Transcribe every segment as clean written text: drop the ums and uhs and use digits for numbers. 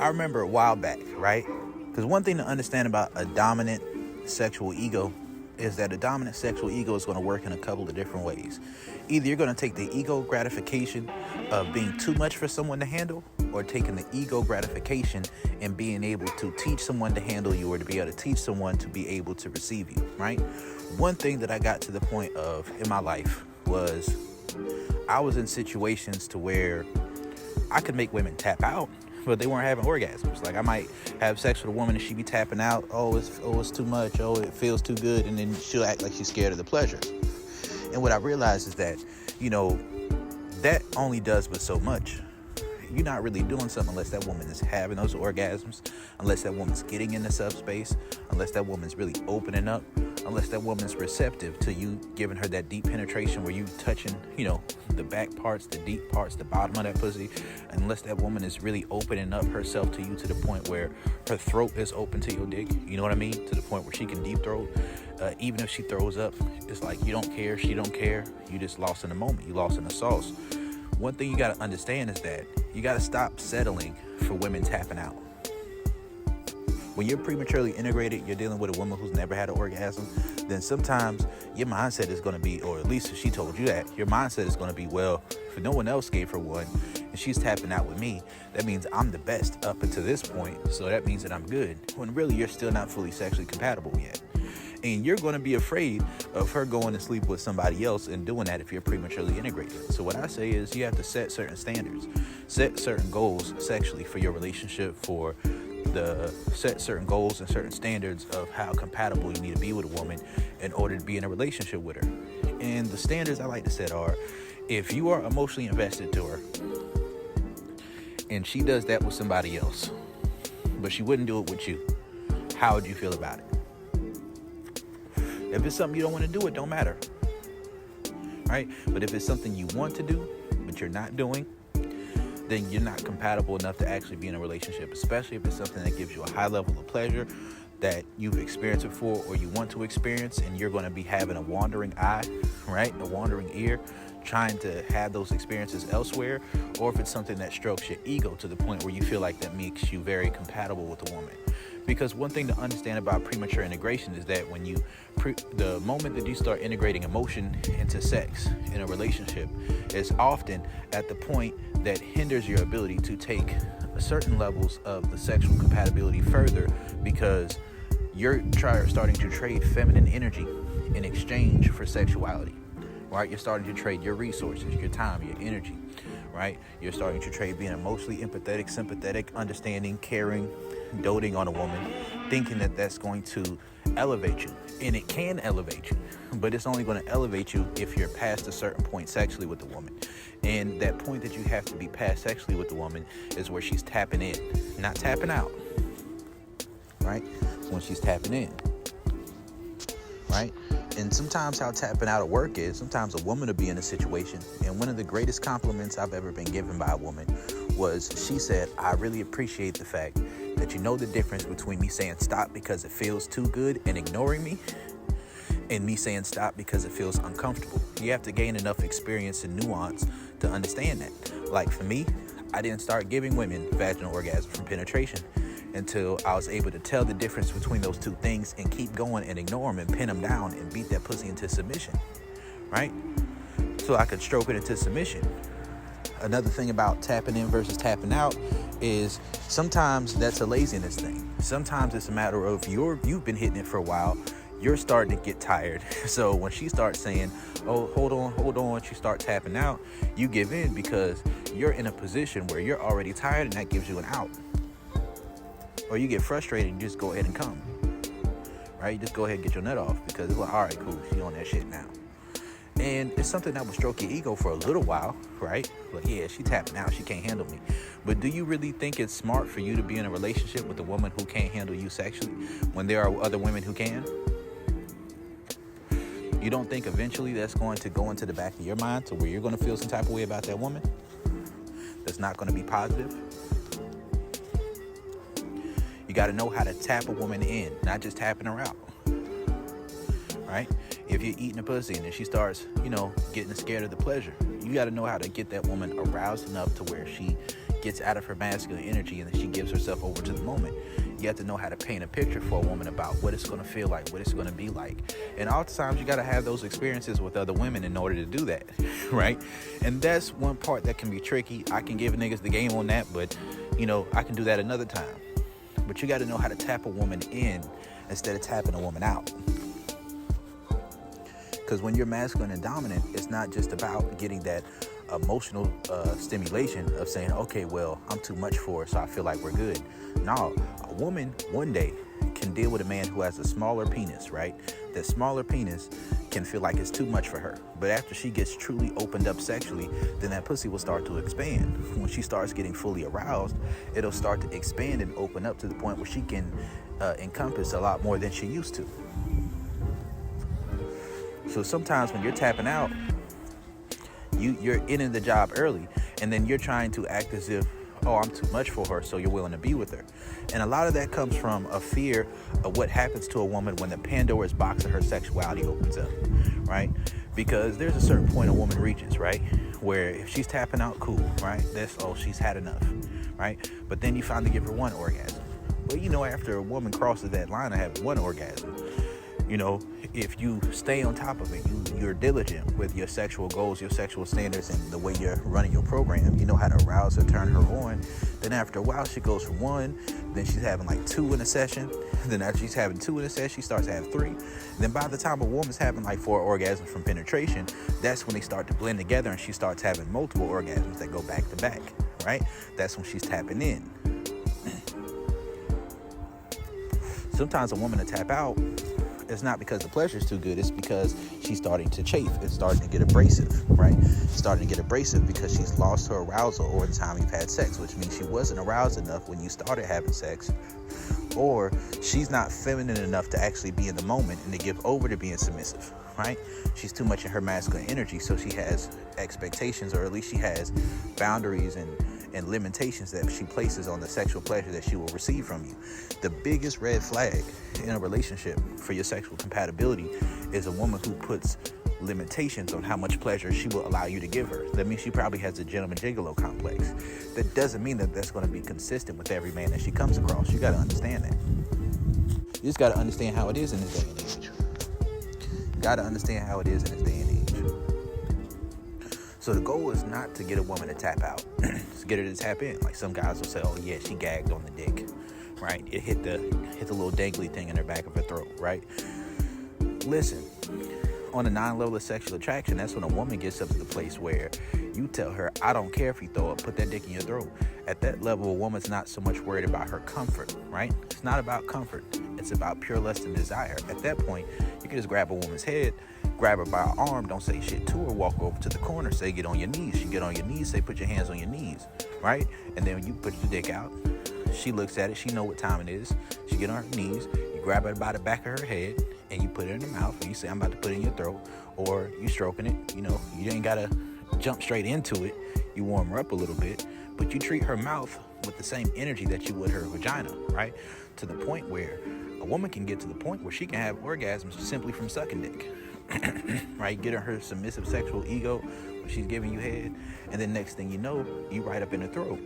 I remember a while back, right? Because one thing to understand about a dominant sexual ego is that a dominant sexual ego is going to work in a couple of different ways. Either you're going to take the ego gratification of being too much for someone to handle, or taking the ego gratification and being able to teach someone to handle you, or to be able to teach someone to be able to receive you, right? One thing that I got to the point of in my life was I was in situations to where I could make women tap out, but they weren't having orgasms. Like, I might have sex with a woman and she be tapping out. It's too much. Oh, it feels too good. And then she'll act like she's scared of the pleasure. And what I realized is that, that only does but so much. You're not really doing something unless that woman is having those orgasms, unless that woman's getting into subspace, unless that woman's really opening up, unless that woman's receptive to you giving her that deep penetration where you touching, the back parts, the deep parts, the bottom of that pussy, unless that woman is really opening up herself to you to the point where her throat is open to your dick, you know what I mean? To the point where she can deep throat. Even if she throws up, it's like you don't care, she don't care. You just lost in the moment. You lost in the sauce. One thing you got to understand is that you got to stop settling for women tapping out. When you're prematurely integrated, you're dealing with a woman who's never had an orgasm, then sometimes your mindset is going to be, or at least if she told you that, your mindset is going to be, well, if no one else gave her one and she's tapping out with me, that means I'm the best up until this point, so that means that I'm good. When really you're still not fully sexually compatible yet. And you're going to be afraid of her going to sleep with somebody else and doing that if you're prematurely integrated. So what I say is you have to set certain standards, set certain goals sexually for your relationship, set certain goals and certain standards of how compatible you need to be with a woman in order to be in a relationship with her. And the standards I like to set are, if you are emotionally invested to her and she does that with somebody else, but she wouldn't do it with you, how would you feel about it? If it's something you don't want to do, it don't matter, right? But if it's something you want to do, but you're not doing, then you're not compatible enough to actually be in a relationship, especially if it's something that gives you a high level of pleasure that you've experienced before or you want to experience, and you're going to be having a wandering eye, right? A wandering ear, trying to have those experiences elsewhere, or if it's something that strokes your ego to the point where you feel like that makes you very compatible with the woman. Because one thing to understand about premature integration is that when the moment that you start integrating emotion into sex in a relationship is often at the point that hinders your ability to take certain levels of the sexual compatibility further, because you're starting to trade feminine energy in exchange for sexuality, right? You're starting to trade your resources, your time, your energy, right? You're starting to trade being emotionally empathetic, sympathetic, understanding, caring, doting on a woman, thinking that that's going to elevate you. And it can elevate you, but it's only going to elevate you if you're past a certain point sexually with the woman. And that point that you have to be past sexually with the woman is where she's tapping in, not tapping out, right? When she's tapping in, right? And sometimes how tapping out at work is, sometimes a woman will be in a situation, and one of the greatest compliments I've ever been given by a woman was, she said, I really appreciate the fact that you know the difference between me saying stop because it feels too good and ignoring me, and me saying stop because it feels uncomfortable. You have to gain enough experience and nuance to understand that. Like for me, I didn't start giving women vaginal orgasm from penetration until I was able to tell the difference between those two things and keep going and ignore them and pin them down and beat that pussy into submission, right? So I could stroke it into submission. Another thing about tapping in versus tapping out is sometimes that's a laziness thing. Sometimes it's a matter of you've been hitting it for a while, you're starting to get tired. So when she starts saying, oh, hold on, she start tapping out, you give in because you're in a position where you're already tired, and that gives you an out. Or you get frustrated and you just go ahead and come, right? You just go ahead and get your nut off because it's like, all right, cool, she on that shit now. And it's something that will stroke your ego for a little while, right? Like, yeah, she tapping out, she can't handle me. But do you really think it's smart for you to be in a relationship with a woman who can't handle you sexually when there are other women who can? You don't think eventually that's going to go into the back of your mind to where you're going to feel some type of way about that woman that's not going to be positive? You got to know how to tap a woman in, not just tapping her out, right? If you're eating a pussy and then she starts, getting scared of the pleasure, you got to know how to get that woman aroused enough to where she gets out of her masculine energy and then she gives herself over to the moment. You have to know how to paint a picture for a woman about what it's going to feel like, what it's going to be like. And oftentimes you got to have those experiences with other women in order to do that, right? And that's one part that can be tricky. I can give niggas the game on that, but, I can do that another time. But you got to know how to tap a woman in instead of tapping a woman out. Because when you're masculine and dominant, it's not just about getting that emotional stimulation of saying, okay, well, I'm too much for her, so I feel like we're good. No, a woman one day can deal with a man who has a smaller penis, right? That smaller penis can feel like it's too much for her. But after she gets truly opened up sexually, then that pussy will start to expand. When she starts getting fully aroused, it'll start to expand and open up to the point where she can encompass a lot more than she used to. So sometimes when you're tapping out, you're in the job early, and then you're trying to act as if, oh, I'm too much for her, so you're willing to be with her. And a lot of that comes from a fear of what happens to a woman when the Pandora's box of her sexuality opens up, right? Because there's a certain point a woman reaches, right? Where if she's tapping out, cool, right? She's had enough, right? But then you finally give her one orgasm. Well, after a woman crosses that line of having one orgasm, if you stay on top of it, you're diligent with your sexual goals, your sexual standards, and the way you're running your program, you know how to arouse her, turn her on. Then after a while, she goes from one, then she's having like 2 in a session. Then after she's having 2 in a session, she starts to have 3. Then by the time a woman's having like 4 orgasms from penetration, that's when they start to blend together and she starts having multiple orgasms that go back to back, right? That's when she's tapping in. Sometimes a woman will tap out. It's not because the pleasure is too good. It's because she's starting to chafe. It's starting to get abrasive, right? Starting to get abrasive because she's lost her arousal over the time you've had sex, which means she wasn't aroused enough when you started having sex, or she's not feminine enough to actually be in the moment and to give over to being submissive, right? She's too much in her masculine energy, so she has expectations, or at least she has boundaries and limitations that she places on the sexual pleasure that she will receive from you. The biggest red flag in a relationship for your sexual compatibility is a woman who puts limitations on how much pleasure she will allow you to give her. That means she probably has a gentleman gigolo complex. That doesn't mean that that's going to be consistent with every man that she comes across. You got to understand that. You just got to understand how it is in this day and age. You got to understand how it is in this day and age. So the goal is not to get a woman to tap out. It's get her to tap in. Like some guys will say, oh yeah, she gagged on the dick, right? It hit the little dangly thing in her back of her throat, right? Listen, on a 9 level of sexual attraction, that's when a woman gets up to the place where you tell her, I don't care if you throw up, put that dick in your throat. At that level, a woman's not so much worried about her comfort, right? It's not about comfort. It's about pure lust and desire. At that point, you can just grab a woman's head, grab her by her arm, don't say shit to her, walk over to the corner, say get on your knees. She get on your knees, say put your hands on your knees, right? And then when you put your dick out, she looks at it, she know what time it is. She get on her knees, you grab her by the back of her head, and you put it in her mouth, and you say, I'm about to put it in your throat, or you stroking it. You ain't gotta jump straight into it. You warm her up a little bit, but you treat her mouth with the same energy that you would her vagina, right? To the point where a woman can get to the point where she can have orgasms simply from sucking dick. Right? Getting her submissive sexual ego when she's giving you head, and then next thing you know, you right up in her throat.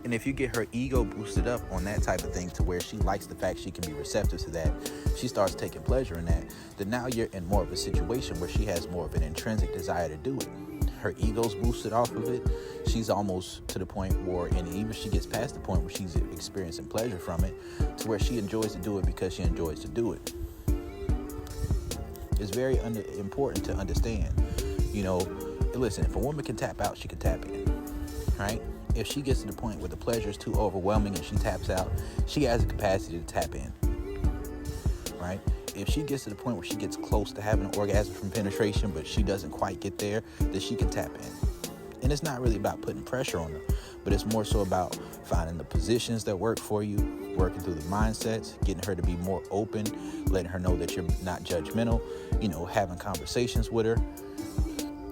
And if you get her ego boosted up on that type of thing to where she likes the fact she can be receptive to that, she starts taking pleasure in that, then now you're in more of a situation where she has more of an intrinsic desire to do it. Her ego's boosted off of it. She's almost to the point where, and even she gets past the point where she's experiencing pleasure from it, to where she enjoys to do it because she enjoys to do it. It's very important to understand, listen, if a woman can tap out, she can tap in, right? If she gets to the point where the pleasure is too overwhelming and she taps out, she has the capacity to tap in, right? If she gets to the point where she gets close to having an orgasm from penetration, but she doesn't quite get there, then she can tap in. And it's not really about putting pressure on her, but it's more so about finding the positions that work for you, working through the mindsets, getting her to be more open, letting her know that you're not judgmental, having conversations with her,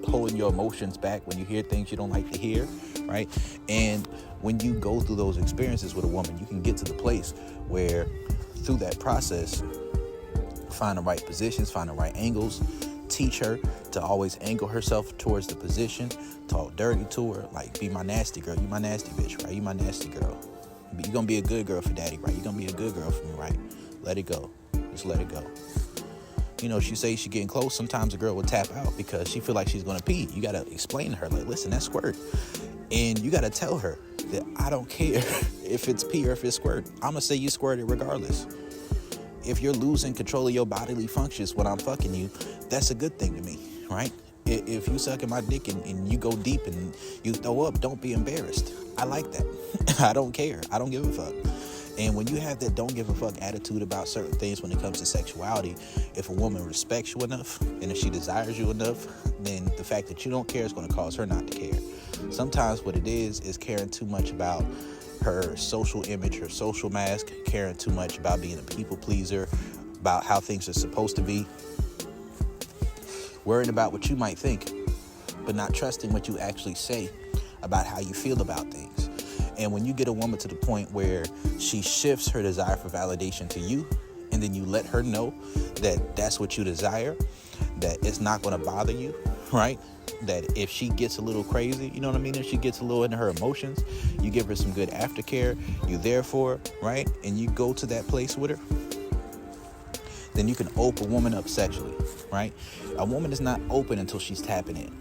holding your emotions back when you hear things you don't like to hear, right? And when you go through those experiences with a woman, you can get to the place where through that process, find the right positions, find the right angles teach her to always angle herself towards the position, talk dirty to her, like, be my nasty girl, you my nasty bitch, right? You my nasty girl. You're gonna be a good girl for daddy, right? You're gonna be a good girl for me, right? Let it go. Just let it go. She says she's getting close. Sometimes a girl will tap out because she feel like she's gonna pee. You gotta explain to her, like, listen, that's squirt. And you gotta tell her that I don't care if it's pee or if it's squirt. I'm gonna say you squirted regardless. If you're losing control of your bodily functions when I'm fucking you, that's a good thing to me, right? If you sucking my dick and you go deep and you throw up, don't be embarrassed. I like that. I don't care. I don't give a fuck. And when you have that don't give a fuck attitude about certain things when it comes to sexuality, if a woman respects you enough and if she desires you enough, then the fact that you don't care is going to cause her not to care. Sometimes what it is caring too much about her social image, her social mask, caring too much about being a people pleaser, about how things are supposed to be, worrying about what you might think, but not trusting what you actually say about how you feel about things. And when you get a woman to the point where she shifts her desire for validation to you, and then you let her know that that's what you desire, that it's not going to bother you, right? That if she gets a little crazy, you know what I mean? If she gets a little into her emotions, you give her some good aftercare, you're there for her, right? And you go to that place with her, then you can open a woman up sexually, right? A woman is not open until she's tapping in.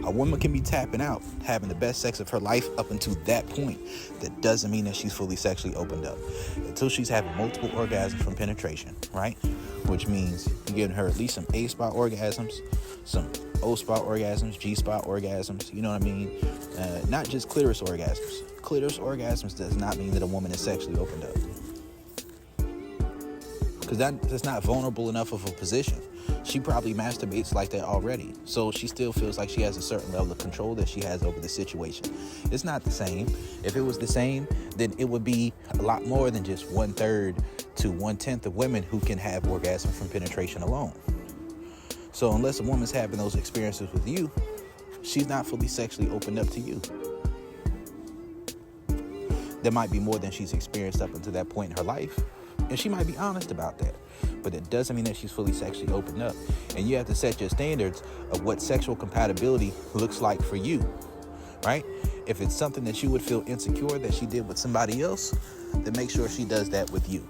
A woman can be tapping out, having the best sex of her life up until that point. That doesn't mean that she's fully sexually opened up. Until she's having multiple orgasms from penetration, right? Which means you're giving her at least some A-spot orgasms, some O-spot orgasms, G-spot orgasms, you know what I mean? Not just clitoris orgasms. Clitoris orgasms does not mean that a woman is sexually opened up. Because that's not vulnerable enough of a position. She probably masturbates like that already. So she still feels like she has a certain level of control that she has over the situation. It's not the same. If it was the same, then it would be a lot more than just 1/3 to 1/10 of women who can have orgasm from penetration alone. So unless a woman's having those experiences with you, she's not fully sexually opened up to you. There might be more than she's experienced up until that point in her life. And she might be honest about that. But it doesn't mean that she's fully sexually opened up. And you have to set your standards of what sexual compatibility looks like for you, right? If it's something that you would feel insecure that she did with somebody else, then make sure she does that with you.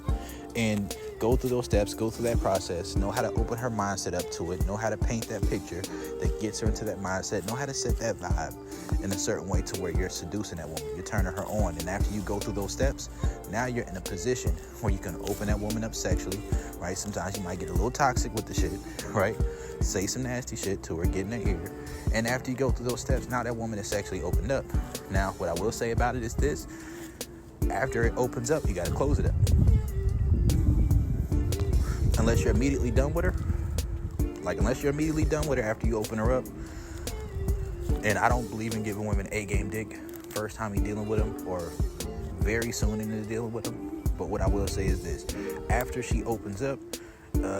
And go through those steps, go through that process, know how to open her mindset up to it, know how to paint that picture that gets her into that mindset, know how to set that vibe in a certain way to where you're seducing that woman, you're turning her on. And after you go through those steps, now you're in a position where you can open that woman up sexually, right? Sometimes you might get a little toxic with the shit, right? Say some nasty shit to her, get in her ear. And after you go through those steps, now that woman is sexually opened up. Now, what I will say about it is this: after it opens up, you got to close it up. Unless you're immediately done with her. Unless you're immediately done with her after you open her up. And I don't believe in giving women A-game dick first time you're dealing with them or very soon into dealing with them. But what I will say is this: after she opens up,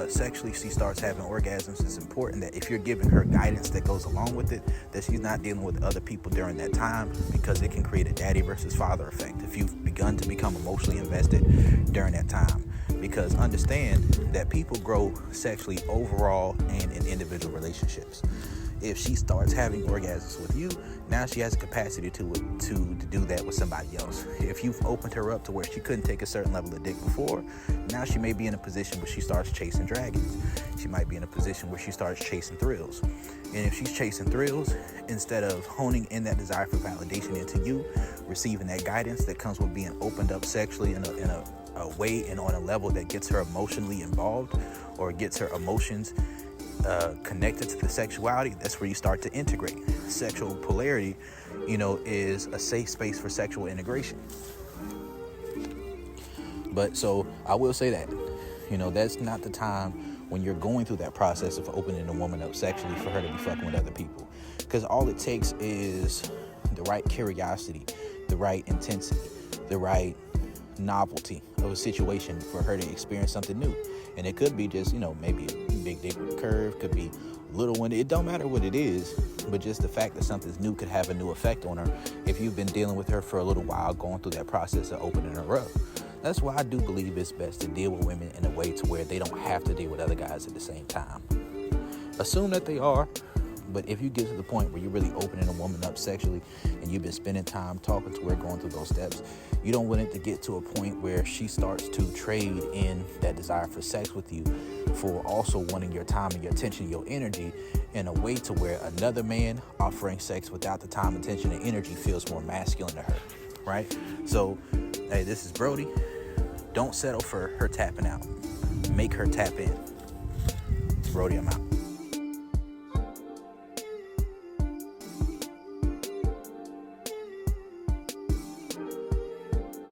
sexually she starts having orgasms. It's important that if you're giving her guidance that goes along with it, that she's not dealing with other people during that time, because it can create a daddy versus father effect if you've begun to become emotionally invested during that time. Because understand that people grow sexually overall and in individual relationships. If she starts having orgasms with you, now she has a capacity to do that with somebody else. If you've opened her up to where she couldn't take a certain level of dick before, now she may be in a position where she starts chasing dragons. She might be in a position where she starts chasing thrills. And if she's chasing thrills, instead of honing in that desire for validation into you, receiving that guidance that comes with being opened up sexually in a way and on a level that gets her emotionally involved or gets her emotions connected to the sexuality, that's where you start to integrate. Sexual polarity, is a safe space for sexual integration. But so I will say that, that's not the time when you're going through that process of opening a woman up sexually for her to be fucking with other people. Because all it takes is the right curiosity, the right intensity, the right novelty of a situation for her to experience something new. And it could be just, maybe a big dick with a curve, could be a little one. It don't matter what it is, but just the fact that something's new could have a new effect on her if you've been dealing with her for a little while, going through that process of opening her up. That's why I do believe it's best to deal with women in a way to where they don't have to deal with other guys at the same time. Assume that they are, but if you get to the point where you're really opening a woman up sexually and you've been spending time talking to her, going through those steps, you don't want it to get to a point where she starts to trade in that desire for sex with you for also wanting your time and your attention, your energy, in a way to where another man offering sex without the time, attention, and energy feels more masculine to her, right? So, hey, this is Brody. Don't settle for her tapping out. Make her tap in. Brody, I'm out.